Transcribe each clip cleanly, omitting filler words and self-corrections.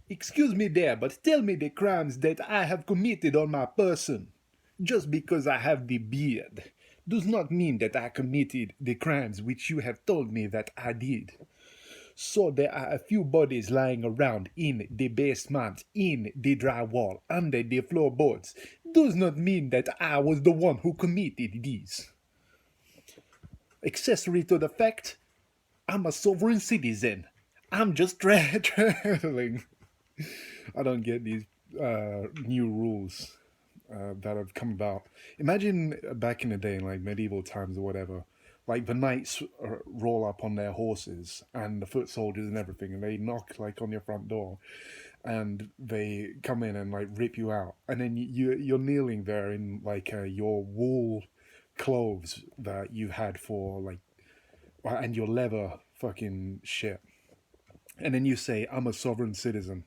Excuse me there, but tell me the crimes that I have committed on my person. Just because I have the beard does not mean that I committed the crimes which you have told me that I did. So there are a few bodies lying around in the basement, in the drywall, under the floorboards. Does not mean that I was the one who committed these. Accessory to the fact, I'm a sovereign citizen. I'm just traveling. I don't get these new rules that have come about. Imagine back in the day, in like medieval times or whatever, like the knights roll up on their horses and the foot soldiers and everything, and they knock like on your front door, and they come in and like rip you out, and then you're kneeling there in like your wool clothes that you had for like, and your leather fucking shit, and then you say, "I'm a sovereign citizen."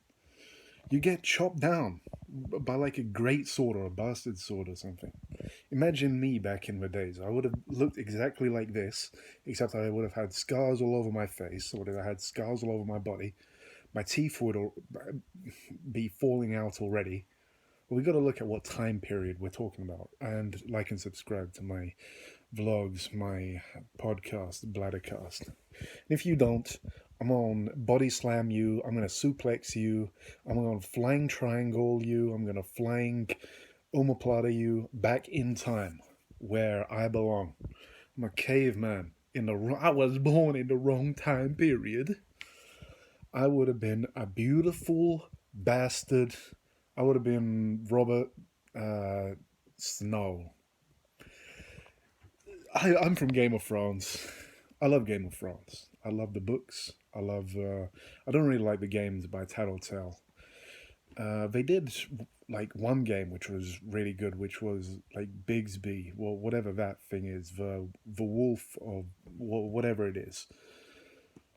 You get chopped down by like a great sword or a bastard sword or something. Imagine me back in the days. I would have looked exactly like this, except I would have had scars all over my face. I would have had scars all over my body. My teeth would be falling out already. But we got to look at what time period we're talking about, and like and subscribe to my vlogs, my podcast, Bladder Cast. And if you don't, I'm gonna body slam you. I'm gonna suplex you. I'm gonna flying triangle you. I'm gonna flying omoplata you back in time where I belong. I'm a caveman. I was born in the wrong time period. I would have been a beautiful bastard. I would have been Robert Snow. I'm from Game of Thrones. I love Game of Thrones. I love the books. I love. I don't really like the games by Tattletale. They did like one game which was really good, which was like Bigsby, well, whatever that thing is, the wolf or whatever it is,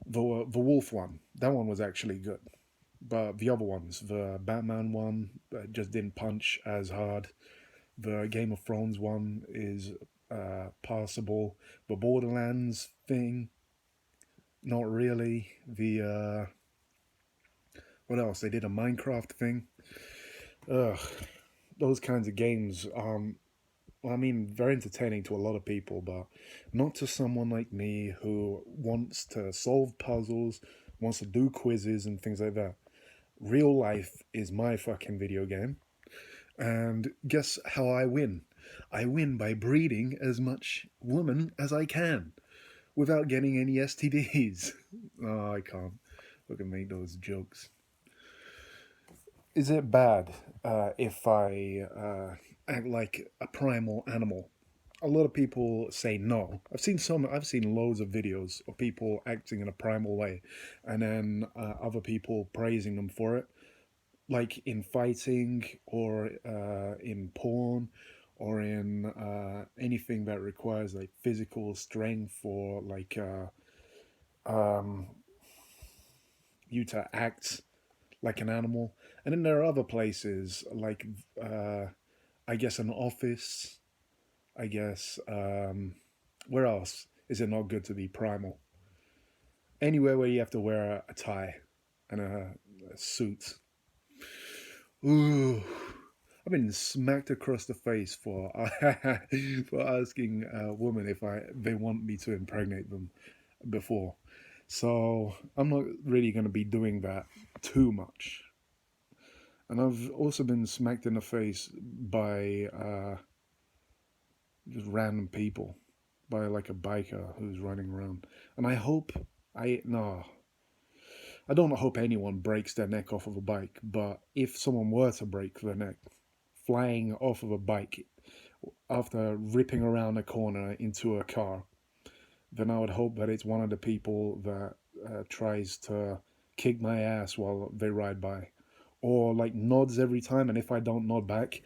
the wolf one. That one was actually good, but the other ones, the Batman one, just didn't punch as hard. The Game of Thrones one is passable. The Borderlands thing, not really. The what else? They did a Minecraft thing. Ugh, those kinds of games. Well, I mean, very entertaining to a lot of people, but not to someone like me who wants to solve puzzles, wants to do quizzes and things like that. Real life is my fucking video game. And guess how I win? I win by breeding as much woman as I can without getting any STDs. Oh, I can't. Look at me, those jokes. Is it bad if I act like a primal animal? A lot of people say no. I've seen loads of videos of people acting in a primal way, and then other people praising them for it, like in fighting or in porn or in anything that requires like physical strength or like um, you to act like an animal. And then there are other places like I guess an office. I guess where else is it not good to be primal? Anywhere where you have to wear a tie and a suit. Ooh, I've been smacked across the face for for asking a woman if they want me to impregnate them before. So I'm not really going to be doing that too much. And I've also been smacked in the face by just random people, by like a biker who's running around. And I hope I no, I don't hope anyone breaks their neck off of a bike. But if someone were to break their neck flying off of a bike after ripping around a corner into a car, then I would hope that it's one of the people that tries to kick my ass while they ride by, or like nods every time, and if I don't nod back,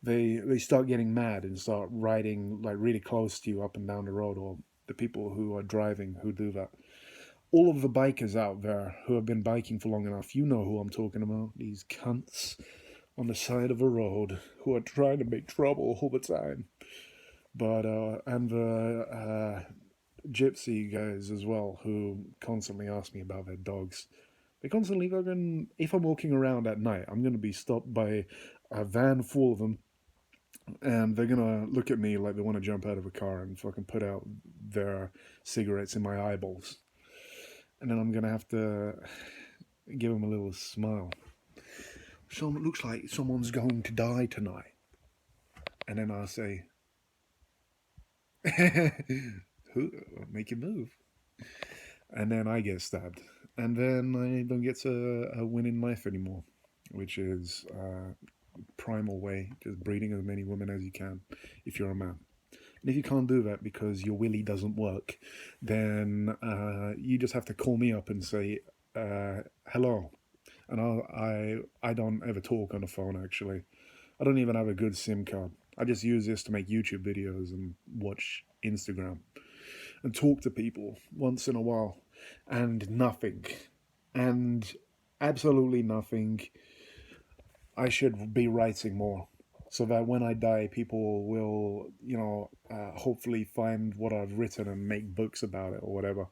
they start getting mad and start riding like really close to you up and down the road, or the people who are driving who do that. All of the bikers out there who have been biking for long enough, you know who I'm talking about. These cunts on the side of a road who are trying to make trouble all the time. But and the gypsy guys as well who constantly ask me about their dogs. They constantly fucking. If I'm walking around at night, I'm gonna be stopped by a van full of them, and they're gonna look at me like they want to jump out of a car and fucking put out their cigarettes in my eyeballs, and then I'm gonna have to give them a little smile. So it looks like someone's going to die tonight, and then I'll say, "Who? Make you move," and then I get stabbed, and then I don't get to win in life anymore, which is primal way, just breeding as many women as you can if you're a man. And if you can't do that because your willy doesn't work, then you just have to call me up and say, hello. And I don't ever talk on the phone, actually. I don't even have a good SIM card. I just use this to make YouTube videos and watch Instagram and talk to people once in a while. And nothing. And absolutely nothing. I should be writing more so that when I die, people will, hopefully find what I've written and make books about it or whatever,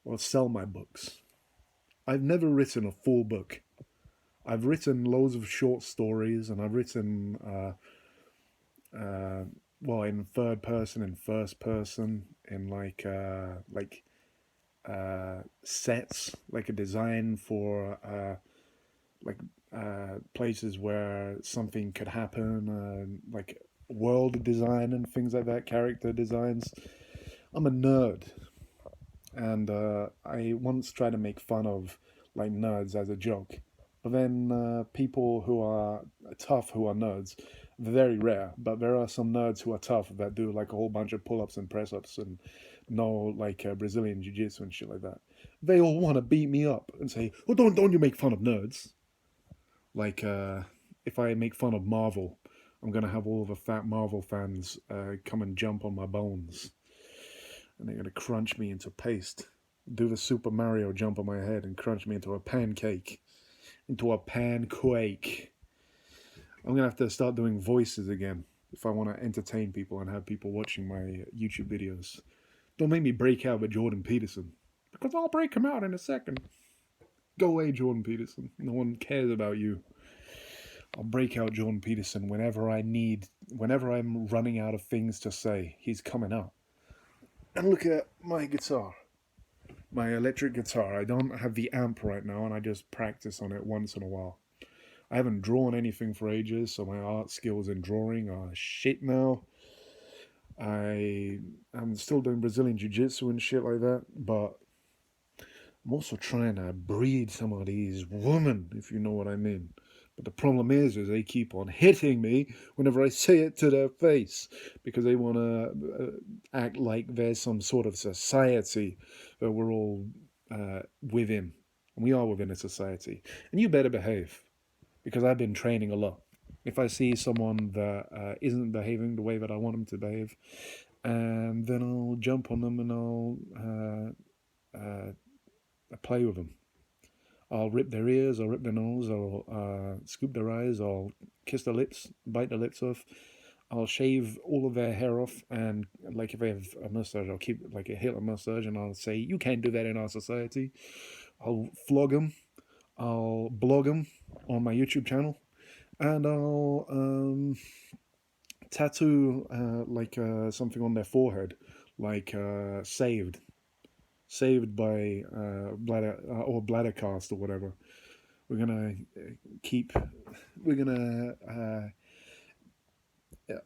or sell my books. I've never written a full book. I've written loads of short stories, and I've written, well, in third person, in first person, in sets, like a design for like places where something could happen, like world design and things like that, character designs. I'm a nerd, and I once tried to make fun of like nerds as a joke, but then people who are tough who are nerds, very rare, but there are some nerds who are tough that do like a whole bunch of pull-ups and press-ups and know like Brazilian jiu-jitsu and shit like that. They all want to beat me up and say, "Oh, don't you make fun of nerds." Like, if I make fun of Marvel, I'm gonna have all the fat Marvel fans come and jump on my bones, and they're gonna crunch me into paste. Do the Super Mario jump on my head and crunch me into a pancake, into a panquake. I'm gonna have to start doing voices again if I want to entertain people and have people watching my YouTube videos. Don't make me break out with Jordan Peterson, because I'll break him out in a second. Go away, Jordan Peterson. No one cares about you. I'll break out Jordan Peterson whenever I need, whenever I'm running out of things to say. He's coming out. And look at my guitar, my electric guitar. I don't have the amp right now, and I just practice on it once in a while. I haven't drawn anything for ages, so my art skills in drawing are shit now. I'm still doing Brazilian Jiu-Jitsu and shit like that, but I'm also trying to breed some of these women, if you know what I mean. But the problem is they keep on hitting me whenever I say it to their face, because they want to act like there's some sort of society that we're all within. And we are within a society. And you better behave, because I've been training a lot. If I see someone that isn't behaving the way that I want them to behave, and then I'll jump on them and I'll play with them. I'll rip their ears, I'll rip their nose, I'll scoop their eyes, I'll kiss their lips, bite their lips off. I'll shave all of their hair off, and like if they have a mustache, I'll keep like a Hitler mustache, and I'll say, "You can't do that in our society." I'll flog them, I'll blog them on my YouTube channel, and I'll tattoo something on their forehead, like saved by bladder cast or whatever. We're gonna keep. We're gonna.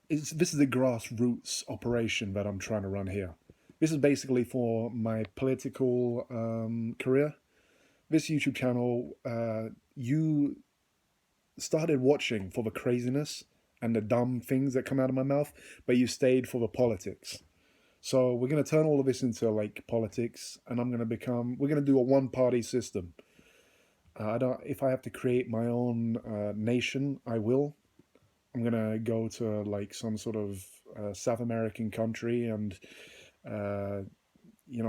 This is a grassroots operation that I'm trying to run here. This is basically for my political career. This YouTube channel, you started watching for the craziness and the dumb things that come out of my mouth, but you stayed for the politics. So we're gonna turn all of this into like politics, and we're gonna do a one-party system. If I have to create my own nation, I will. I'm gonna go to like some sort of South American country and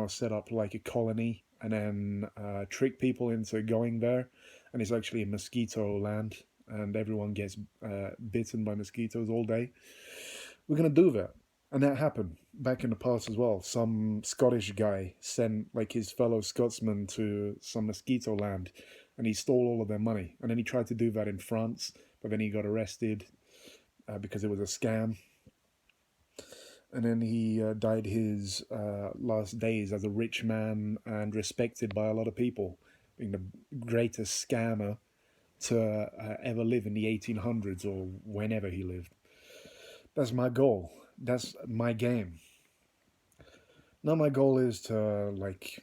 set up like a colony, and then trick people into going there, and it's actually a mosquito land, and everyone gets bitten by mosquitoes all day. We're gonna do that, And that happened back in the past as well. Some Scottish guy sent like his fellow Scotsman to some mosquito land, and he stole all of their money. And then he tried to do that in France, but then he got arrested because it was a scam. And then he died his last days as a rich man and respected by a lot of people, being the greatest scammer to ever live in the 1800s or whenever he lived. That's my goal. That's my game. Now my goal is to like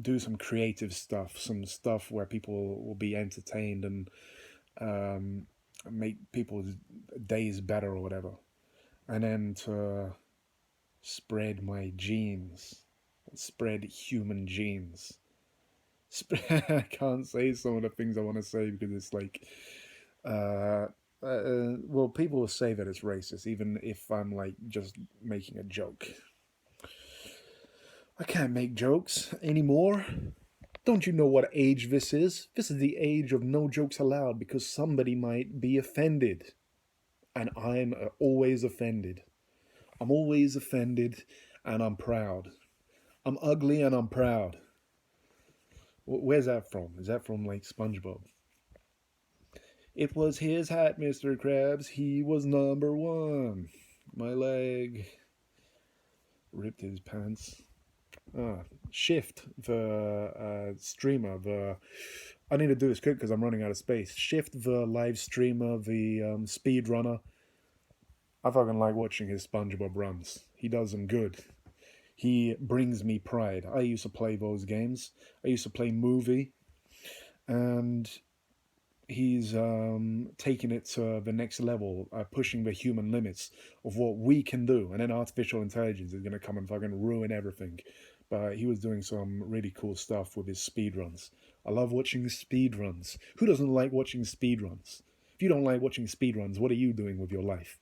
do some creative stuff, some stuff where people will be entertained and um, make people's days better or whatever, and then to spread my genes, spread human genes. I can't say some of the things I want to say because it's like, well, people will say that it's racist, even if I'm like just making a joke. I can't make jokes anymore. Don't you know what age this is? This is the age of no jokes allowed because somebody might be offended. And I'm always offended. I'm always offended and I'm proud. I'm ugly and I'm proud. Where's that from? Is that from like SpongeBob? It was his hat, Mr. Krabs. He was number one. My leg ripped his pants. Shift the streamer. I need to do this quick because I'm running out of space. Shift the live streamer, the speedrunner. I fucking like watching his SpongeBob runs. He does them good. He brings me pride. I used to play those games. I used to play Movie, and he's taking it to the next level, pushing the human limits of what we can do. And then artificial intelligence is going to come and fucking ruin everything. But he was doing some really cool stuff with his speedruns. I love watching speedruns. Who doesn't like watching speedruns? If you don't like watching speedruns, what are you doing with your life?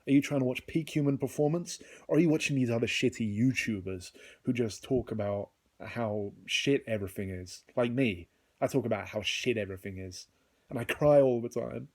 Are you trying to watch peak human performance? Or are you watching these other shitty YouTubers who just talk about how shit everything is? Like me. I talk about how shit everything is. And I cry all the time.